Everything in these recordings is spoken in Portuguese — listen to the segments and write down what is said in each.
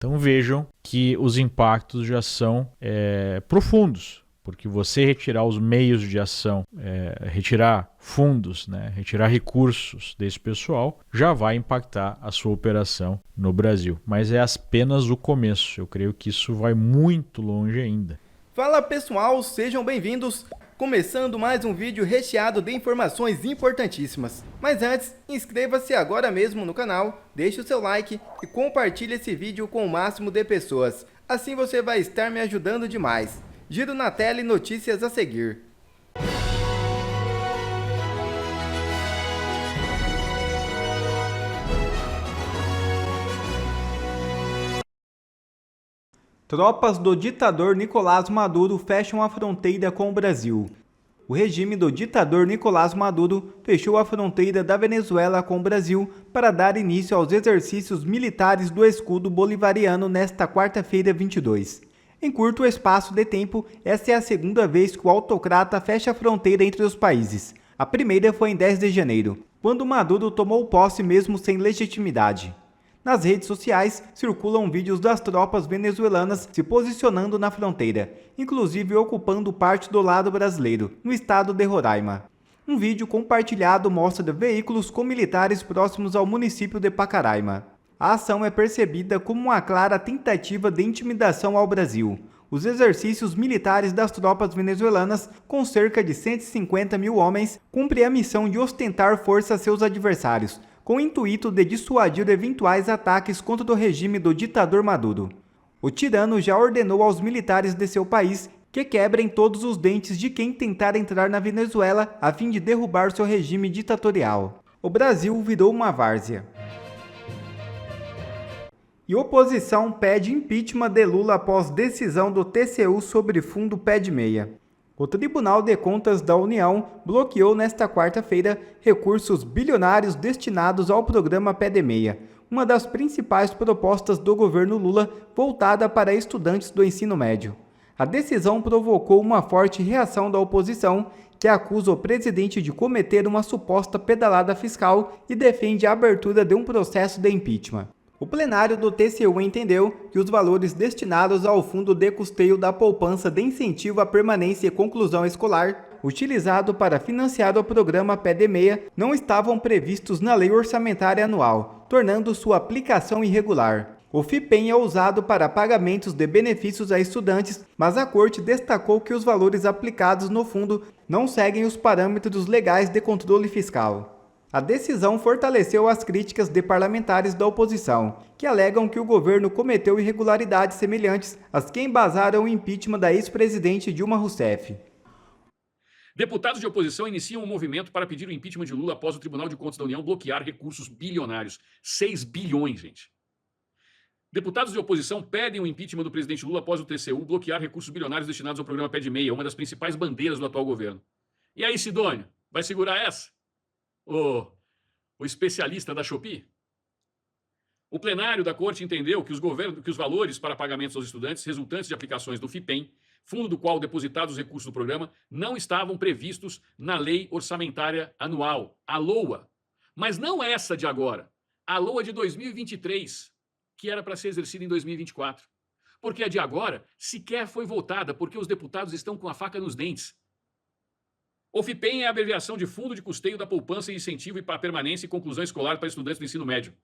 Então vejam que os impactos já são profundos, porque você retirar os meios de ação, retirar fundos, retirar recursos desse pessoal, já vai impactar a sua operação no Brasil. Mas é apenas o começo, eu creio que isso vai muito longe ainda. Fala pessoal, sejam bem-vindos! Começando mais um vídeo recheado de informações importantíssimas. Mas antes, inscreva-se agora mesmo no canal, deixe o seu like e compartilhe esse vídeo com o máximo de pessoas. Assim você vai estar me ajudando demais. Giro na tela e notícias a seguir. Tropas do ditador Nicolás Maduro fecham a fronteira com o Brasil. O regime do ditador Nicolás Maduro fechou a fronteira da Venezuela com o Brasil para dar início aos exercícios militares do escudo bolivariano nesta quarta-feira 22. Em curto espaço de tempo, esta é a segunda vez que o autocrata fecha a fronteira entre os países. A primeira foi em 10 de janeiro, quando Maduro tomou posse mesmo sem legitimidade. Nas redes sociais, circulam vídeos das tropas venezuelanas se posicionando na fronteira, inclusive ocupando parte do lado brasileiro, no estado de Roraima. Um vídeo compartilhado mostra veículos com militares próximos ao município de Pacaraima. A ação é percebida como uma clara tentativa de intimidação ao Brasil. Os exercícios militares das tropas venezuelanas, com cerca de 150 mil homens, cumprem a missão de ostentar força a seus adversários, com o intuito de dissuadir eventuais ataques contra o regime do ditador Maduro. O tirano já ordenou aos militares de seu país que quebrem todos os dentes de quem tentar entrar na Venezuela a fim de derrubar seu regime ditatorial. O Brasil virou uma várzea. E oposição pede impeachment de Lula após decisão do TCU sobre fundo pé de meia. O Tribunal de Contas da União bloqueou nesta quarta-feira recursos bilionários destinados ao programa Pé de Meia, uma das principais propostas do governo Lula voltada para estudantes do ensino médio. A decisão provocou uma forte reação da oposição, que acusa o presidente de cometer uma suposta pedalada fiscal e defende a abertura de um processo de impeachment. O plenário do TCU entendeu que os valores destinados ao Fundo de Custeio da Poupança de Incentivo à Permanência e Conclusão Escolar, utilizado para financiar o programa Pé de Meia, não estavam previstos na Lei Orçamentária Anual, tornando sua aplicação irregular. O FIPEM é usado para pagamentos de benefícios a estudantes, mas a Corte destacou que os valores aplicados no fundo não seguem os parâmetros legais de controle fiscal. A decisão fortaleceu as críticas de parlamentares da oposição, que alegam que o governo cometeu irregularidades semelhantes às que embasaram o impeachment da ex-presidente Dilma Rousseff. Deputados de oposição iniciam um movimento para pedir o impeachment de Lula após o Tribunal de Contas da União bloquear recursos bilionários. 6 bilhões, gente. Deputados de oposição pedem o impeachment do presidente Lula após o TCU bloquear recursos bilionários destinados ao programa Pé de Meia, uma das principais bandeiras do atual governo. E aí, Sidônio, vai segurar essa? O especialista da Shopee? O plenário da Corte entendeu que os valores para pagamentos aos estudantes resultantes de aplicações do FIPEM, fundo do qual depositados os recursos do programa, não estavam previstos na Lei Orçamentária Anual, a LOA. Mas não essa de agora, a LOA de 2023, que era para ser exercida em 2024. Porque a de agora sequer foi votada, porque os deputados estão com a faca nos dentes. O FIPEM é a abreviação de Fundo de Custeio da Poupança e Incentivo para a Permanência e Conclusão Escolar para Estudantes do Ensino Médio.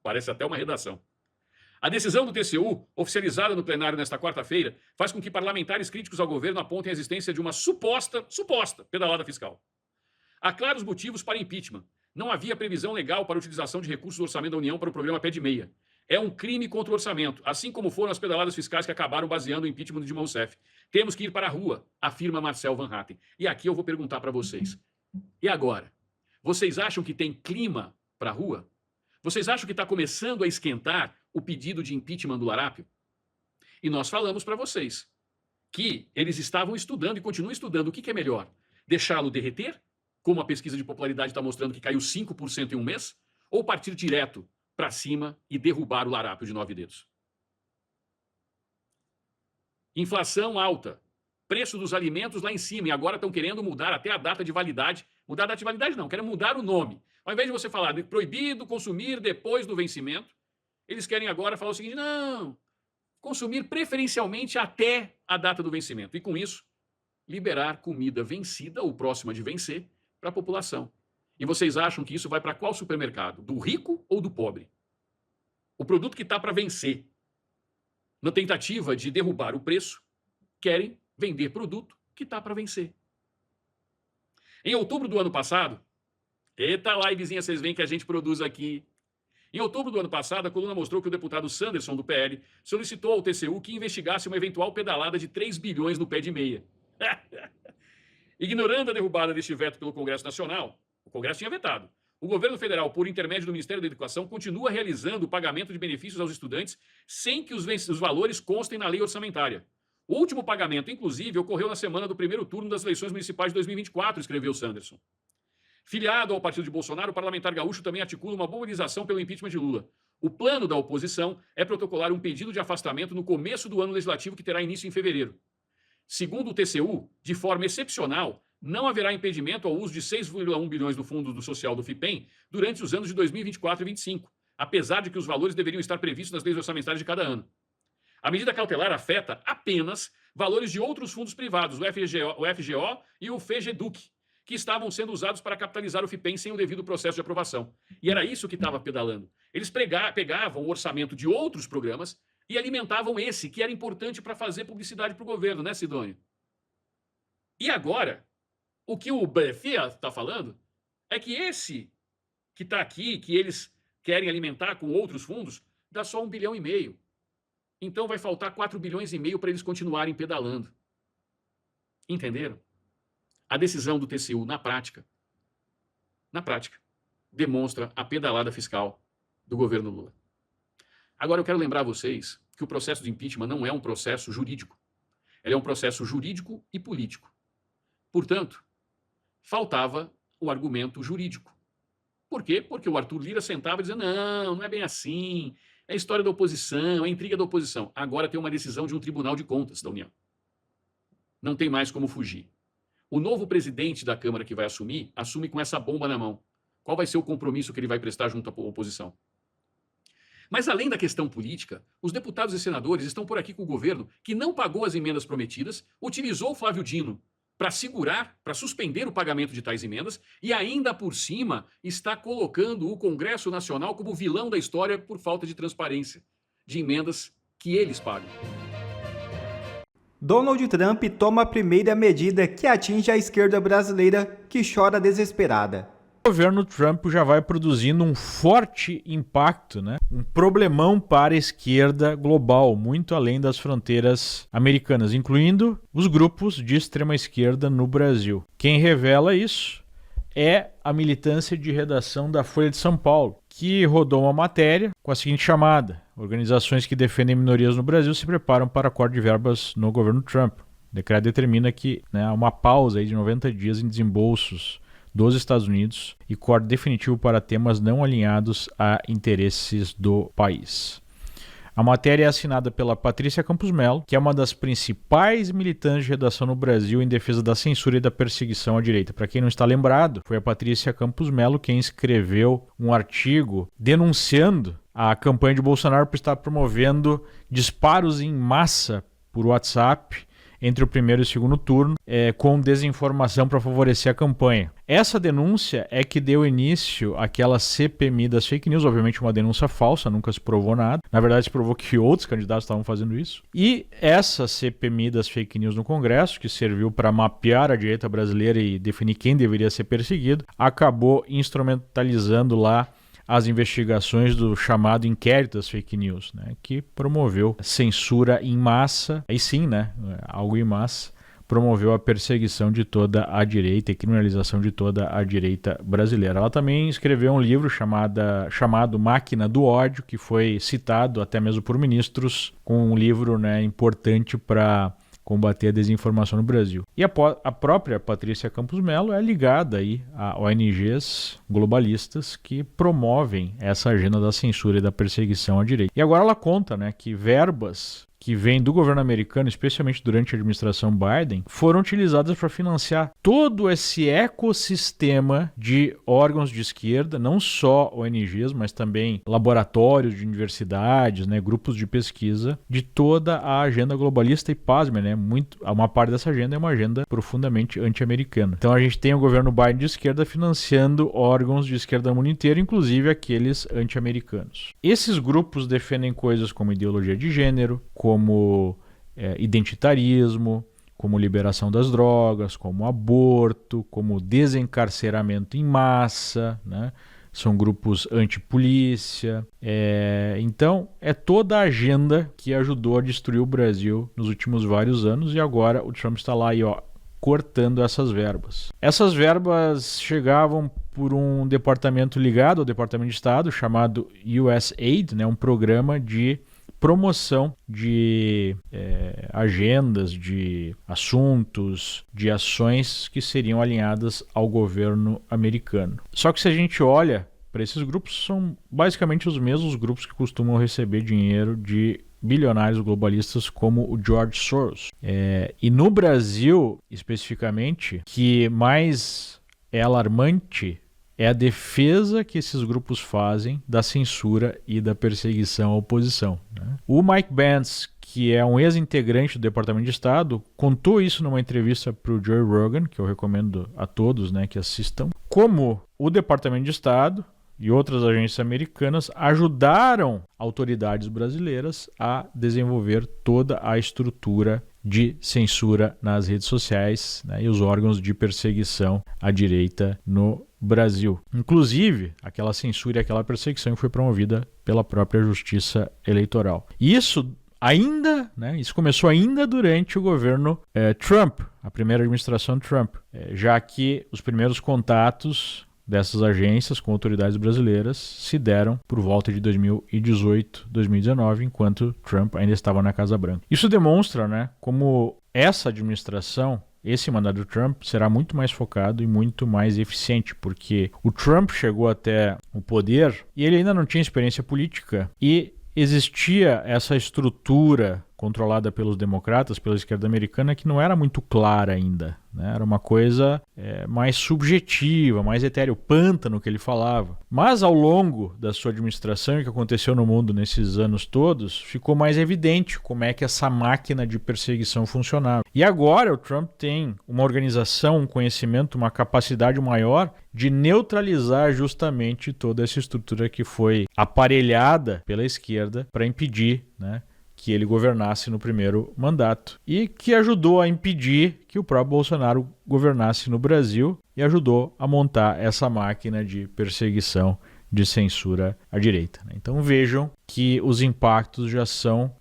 Parece até uma redação. A decisão do TCU, oficializada no plenário nesta quarta-feira, faz com que parlamentares críticos ao governo apontem a existência de uma suposta pedalada fiscal. Há claros motivos para impeachment. Não havia previsão legal para a utilização de recursos do orçamento da União para o programa Pé de Meia. É um crime contra o orçamento, assim como foram as pedaladas fiscais que acabaram baseando o impeachment de Dilma Rousseff. Temos que ir para a rua, afirma Marcel Van Hatten. E aqui eu vou perguntar para vocês. E agora? Vocês acham que tem clima para a rua? Vocês acham que está começando a esquentar o pedido de impeachment do Larápio? E nós falamos para vocês que eles estavam estudando e continuam estudando. O que é melhor? Deixá-lo derreter, como a pesquisa de popularidade está mostrando que caiu 5% em um mês? Ou partir direto para cima e derrubar o Larápio de 9 dedos? Inflação alta, preço dos alimentos lá em cima, e agora estão querendo mudar até a data de validade. Mudar a data de validade não, querem mudar o nome. Ao invés de você falar de proibido consumir depois do vencimento, eles querem agora falar o seguinte: não, consumir preferencialmente até a data do vencimento. E com isso, liberar comida vencida ou próxima de vencer para a população. E vocês acham que isso vai para qual supermercado? Do rico ou do pobre? O produto que está para vencer, na tentativa de derrubar o preço, querem vender produto que está para vencer. Em outubro do ano passado, eita livezinha, vocês veem que a gente produz aqui. Em outubro do ano passado, a coluna mostrou que o deputado Sanderson, do PL, solicitou ao TCU que investigasse uma eventual pedalada de 3 bilhões no pé de meia. Ignorando a derrubada deste veto pelo Congresso Nacional, o Congresso tinha vetado, o governo federal, por intermédio do Ministério da Educação, continua realizando o pagamento de benefícios aos estudantes sem que os valores constem na lei orçamentária. O último pagamento, inclusive, ocorreu na semana do primeiro turno das eleições municipais de 2024, escreveu Sanderson. Filiado ao partido de Bolsonaro, o parlamentar gaúcho também articula uma mobilização pelo impeachment de Lula. O plano da oposição é protocolar um pedido de afastamento no começo do ano legislativo que terá início em fevereiro. Segundo o TCU, de forma excepcional, não haverá impedimento ao uso de 6,1 bilhões do Fundo do Social do FIPEM durante os anos de 2024 e 2025, apesar de que os valores deveriam estar previstos nas leis orçamentárias de cada ano. A medida cautelar afeta apenas valores de outros fundos privados, o FGO e o FGEDUC, que estavam sendo usados para capitalizar o FIPEM sem o devido processo de aprovação. E era isso que estava pedalando. Eles pegavam o orçamento de outros programas e alimentavam esse, que era importante para fazer publicidade para o governo, né, Sidônio? E agora, o que o Befia está falando é que esse que está aqui, que eles querem alimentar com outros fundos, dá só 1,5 bilhão. Então vai faltar 4,5 bilhões para eles continuarem pedalando. Entenderam? A decisão do TCU, na prática, demonstra a pedalada fiscal do governo Lula. Agora eu quero lembrar a vocês que o processo de impeachment não é um processo jurídico. Ele é um processo jurídico e político. Portanto, faltava o argumento jurídico. Por quê? Porque o Arthur Lira sentava e dizia: não é bem assim, é história da oposição, é intriga da oposição. Agora tem uma decisão de um Tribunal de Contas da União. Não tem mais como fugir. O novo presidente da Câmara que vai assumir, assume com essa bomba na mão. Qual vai ser o compromisso que ele vai prestar junto à oposição? Mas além da questão política, os deputados e senadores estão por aqui com o governo que não pagou as emendas prometidas, utilizou o Flávio Dino para segurar, para suspender o pagamento de tais emendas e ainda por cima está colocando o Congresso Nacional como vilão da história por falta de transparência de emendas que eles pagam. Donald Trump toma a primeira medida que atinge a esquerda brasileira, que chora desesperada. O governo Trump já vai produzindo um forte impacto, um problemão para a esquerda global, muito além das fronteiras americanas, incluindo os grupos de extrema esquerda no Brasil. Quem revela isso é a militância de redação da Folha de São Paulo, que rodou uma matéria com a seguinte chamada: organizações que defendem minorias no Brasil se preparam para corte de verbas no governo Trump. O decreto determina que há uma pausa aí de 90 dias em desembolsos dos Estados Unidos e corte definitivo para temas não alinhados a interesses do país. A matéria é assinada pela Patrícia Campos Melo, que é uma das principais militantes de redação no Brasil em defesa da censura e da perseguição à direita. Para quem não está lembrado, foi a Patrícia Campos Melo quem escreveu um artigo denunciando a campanha de Bolsonaro por estar promovendo disparos em massa por WhatsApp entre o primeiro e o segundo turno, com desinformação para favorecer a campanha. Essa denúncia é que deu início àquela CPMI das fake news, obviamente uma denúncia falsa, nunca se provou nada. Na verdade, se provou que outros candidatos estavam fazendo isso. E essa CPMI das fake news no Congresso, que serviu para mapear a direita brasileira e definir quem deveria ser perseguido, acabou instrumentalizando lá as investigações do chamado inquérito das fake news, que promoveu censura em massa, aí sim, algo em massa, promoveu a perseguição de toda a direita e criminalização de toda a direita brasileira. Ela também escreveu um livro chamado Máquina do Ódio, que foi citado até mesmo por ministros, com um livro importante para combater a desinformação no Brasil. E a própria Patrícia Campos Melo é ligada aí a ONGs globalistas que promovem essa agenda da censura e da perseguição à direita. E agora ela conta que verbas que vêm do governo americano, especialmente durante a administração Biden, foram utilizadas para financiar todo esse ecossistema de órgãos de esquerda, não só ONGs, mas também laboratórios de universidades, né, grupos de pesquisa, de toda a agenda globalista e, pasme, né, uma parte dessa agenda é uma agenda profundamente anti-americana. Então a gente tem o governo Biden de esquerda financiando órgãos de esquerda no mundo inteiro, inclusive aqueles anti-americanos. Esses grupos defendem coisas como ideologia de gênero, como identitarismo, como liberação das drogas, como aborto, como desencarceramento em massa, né? São grupos antipolícia. Então, é toda a agenda que ajudou a destruir o Brasil nos últimos vários anos, e agora o Trump está lá aí, cortando essas verbas. Essas verbas chegavam por um departamento ligado ao Departamento de Estado, chamado USAID, né? Um programa de promoção de agendas, de assuntos, de ações que seriam alinhadas ao governo americano. Só que se a gente olha para esses grupos, são basicamente os mesmos grupos que costumam receber dinheiro de bilionários globalistas como o George Soros. E no Brasil, especificamente, que mais é alarmante é a defesa que esses grupos fazem da censura e da perseguição à oposição, né? O Mike Pence, que é um ex-integrante do Departamento de Estado, contou isso numa entrevista para o Joe Rogan, que eu recomendo a todos, né, que assistam, como o Departamento de Estado e outras agências americanas ajudaram autoridades brasileiras a desenvolver toda a estrutura de censura nas redes sociais, né, e os órgãos de perseguição à direita no Brasil. Inclusive, aquela censura e aquela perseguição foi promovida pela própria Justiça Eleitoral. E isso começou ainda durante o governo Trump, a primeira administração Trump, já que os primeiros contatos dessas agências com autoridades brasileiras se deram por volta de 2018, 2019, enquanto Trump ainda estava na Casa Branca. Isso demonstra, né, como essa administração, esse mandato do Trump, será muito mais focado e muito mais eficiente, porque o Trump chegou até o poder e ele ainda não tinha experiência política e existia essa estrutura controlada pelos democratas, pela esquerda americana, que não era muito clara ainda, né? Era uma coisa mais subjetiva, mais etéreo, pântano que ele falava. Mas ao longo da sua administração e o que aconteceu no mundo nesses anos todos, ficou mais evidente como é que essa máquina de perseguição funcionava. E agora o Trump tem uma organização, um conhecimento, uma capacidade maior de neutralizar justamente toda essa estrutura que foi aparelhada pela esquerda para impedir, né, que ele governasse no primeiro mandato e que ajudou a impedir que o próprio Bolsonaro governasse no Brasil e ajudou a montar essa máquina de perseguição, de censura à direita. Então vejam que os impactos já são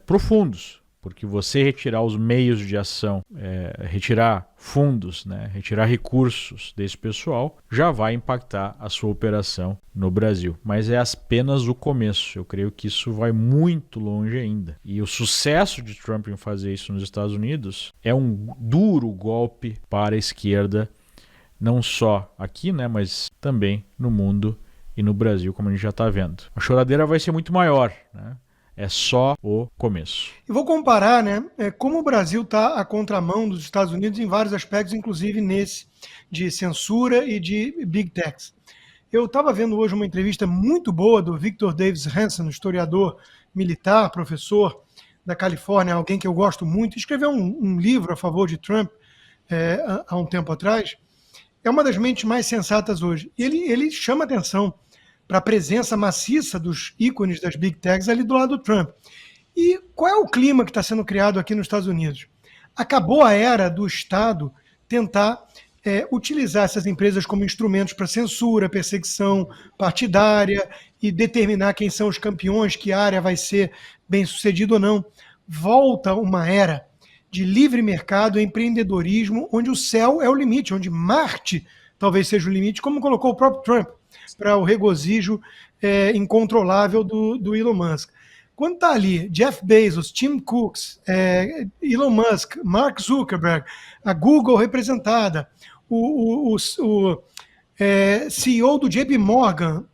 profundos, porque você retirar os meios de ação, retirar fundos, né, retirar recursos desse pessoal, já vai impactar a sua operação no Brasil. Mas é apenas o começo. Eu creio que isso vai muito longe ainda. E o sucesso de Trump em fazer isso nos Estados Unidos é um duro golpe para a esquerda, não só aqui, né, mas também no mundo e no Brasil, como a gente já está vendo. A choradeira vai ser muito maior, né? É só o começo. E vou comparar, né, como o Brasil está à contramão dos Estados Unidos em vários aspectos, inclusive nesse de censura e de big techs. Eu estava vendo hoje uma entrevista muito boa do Victor Davis Hanson, historiador militar, professor da Califórnia, alguém que eu gosto muito, escreveu um livro a favor de Trump há um tempo atrás. É uma das mentes mais sensatas hoje. Ele chama atenção para a presença maciça dos ícones das big techs ali do lado do Trump. E qual é o clima que está sendo criado aqui nos Estados Unidos? Acabou a era do Estado tentar utilizar essas empresas como instrumentos para censura, perseguição partidária e determinar quem são os campeões, que área vai ser bem sucedida ou não. Volta uma era de livre mercado, empreendedorismo, onde o céu é o limite, onde Marte talvez seja o limite, como colocou o próprio Trump, para o regozijo incontrolável do Elon Musk. Quando está ali Jeff Bezos, Tim Cook, Elon Musk, Mark Zuckerberg, a Google representada, o CEO do JP Morgan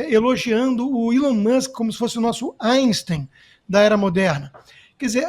elogiando o Elon Musk como se fosse o nosso Einstein da era moderna. Quer dizer,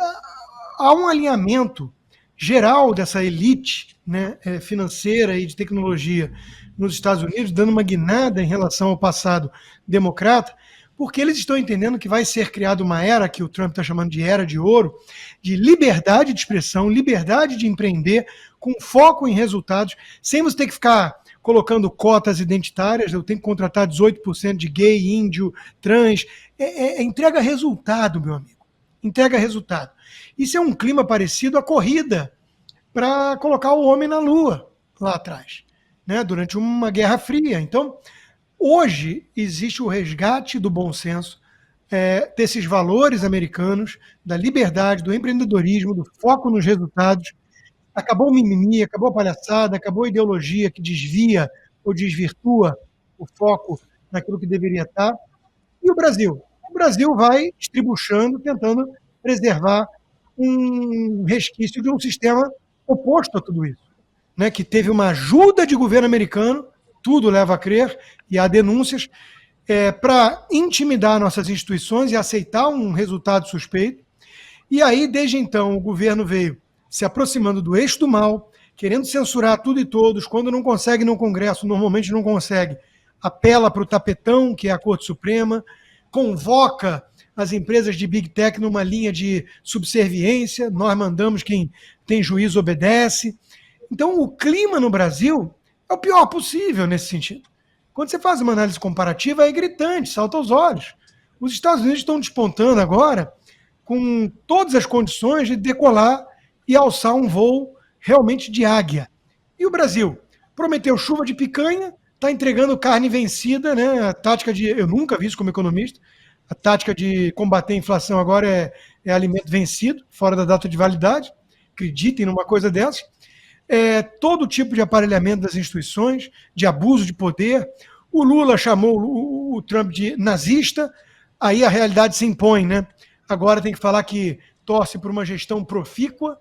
há um alinhamento geral dessa elite, né, financeira e de tecnologia nos Estados Unidos, dando uma guinada em relação ao passado democrata, porque eles estão entendendo que vai ser criada uma era, que o Trump está chamando de era de ouro, de liberdade de expressão, liberdade de empreender, com foco em resultados, sem você ter que ficar colocando cotas identitárias, eu tenho que contratar 18% de gay, índio, trans. Entrega resultado, meu amigo. Entrega resultado. Isso é um clima parecido à corrida para colocar o homem na Lua, lá atrás, né, durante uma Guerra Fria. Então, hoje existe o resgate do bom senso, desses valores americanos, da liberdade, do empreendedorismo, do foco nos resultados. Acabou o mimimi, acabou a palhaçada, acabou a ideologia que desvia ou desvirtua o foco naquilo que deveria estar. E o Brasil? O Brasil vai estribuchando, tentando preservar um resquício de um sistema oposto a tudo isso, né, que teve uma ajuda de governo americano, tudo leva a crer, e há denúncias, para intimidar nossas instituições e aceitar um resultado suspeito. E aí, desde então, o governo veio se aproximando do eixo do mal, querendo censurar tudo e todos. Quando não consegue no Congresso, normalmente não consegue, apela para o tapetão, que é a Corte Suprema, convoca as empresas de Big Tech numa linha de subserviência, nós mandamos, quem tem juízo obedece. Então, o clima no Brasil é o pior possível nesse sentido. Quando você faz uma análise comparativa, é gritante, salta aos olhos. Os Estados Unidos estão despontando agora com todas as condições de decolar e alçar um voo realmente de águia. E o Brasil? Prometeu chuva de picanha, está entregando carne vencida, né? A tática de... Eu nunca vi isso como economista. A tática de combater a inflação agora é alimento vencido, fora da data de validade. Acreditem numa coisa dessas. Todo tipo de aparelhamento das instituições, de abuso de poder. O Lula chamou o Trump de nazista, aí a realidade se impõe, né? Agora tem que falar que torce por uma gestão profícua.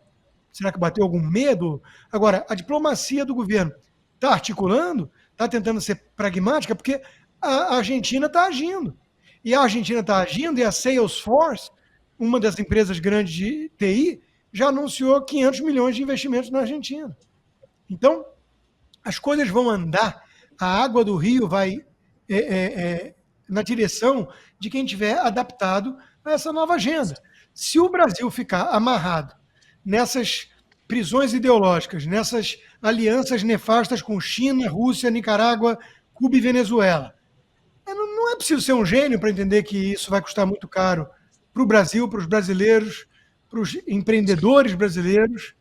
Será que bateu algum medo? Agora, a diplomacia do governo está articulando, está tentando ser pragmática, porque a Argentina está agindo. E a Argentina está agindo, e a Salesforce, uma das empresas grandes de TI, já anunciou 500 milhões de investimentos na Argentina. Então, as coisas vão andar, a água do rio vai na direção de quem tiver adaptado a essa nova agenda. Se o Brasil ficar amarrado nessas prisões ideológicas, nessas alianças nefastas com China, Rússia, Nicarágua, Cuba e Venezuela, não é preciso ser um gênio para entender que isso vai custar muito caro para o Brasil, para os brasileiros, para os empreendedores brasileiros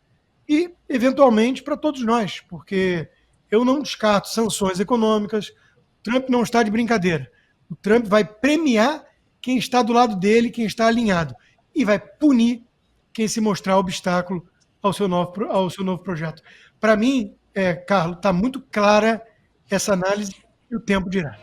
e, eventualmente, para todos nós, porque eu não descarto sanções econômicas. O Trump não está de brincadeira. O Trump vai premiar quem está do lado dele, quem está alinhado, e vai punir quem se mostrar obstáculo ao seu novo projeto. Para mim, Carlos, está muito clara essa análise e o tempo dirá.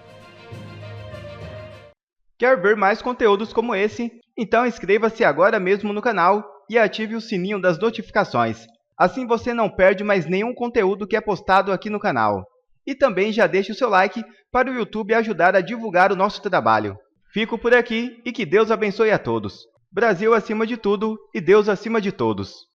Quer ver mais conteúdos como esse? Então inscreva-se agora mesmo no canal e ative o sininho das notificações. Assim você não perde mais nenhum conteúdo que é postado aqui no canal. E também já deixe o seu like para o YouTube ajudar a divulgar o nosso trabalho. Fico por aqui e que Deus abençoe a todos. Brasil acima de tudo e Deus acima de todos.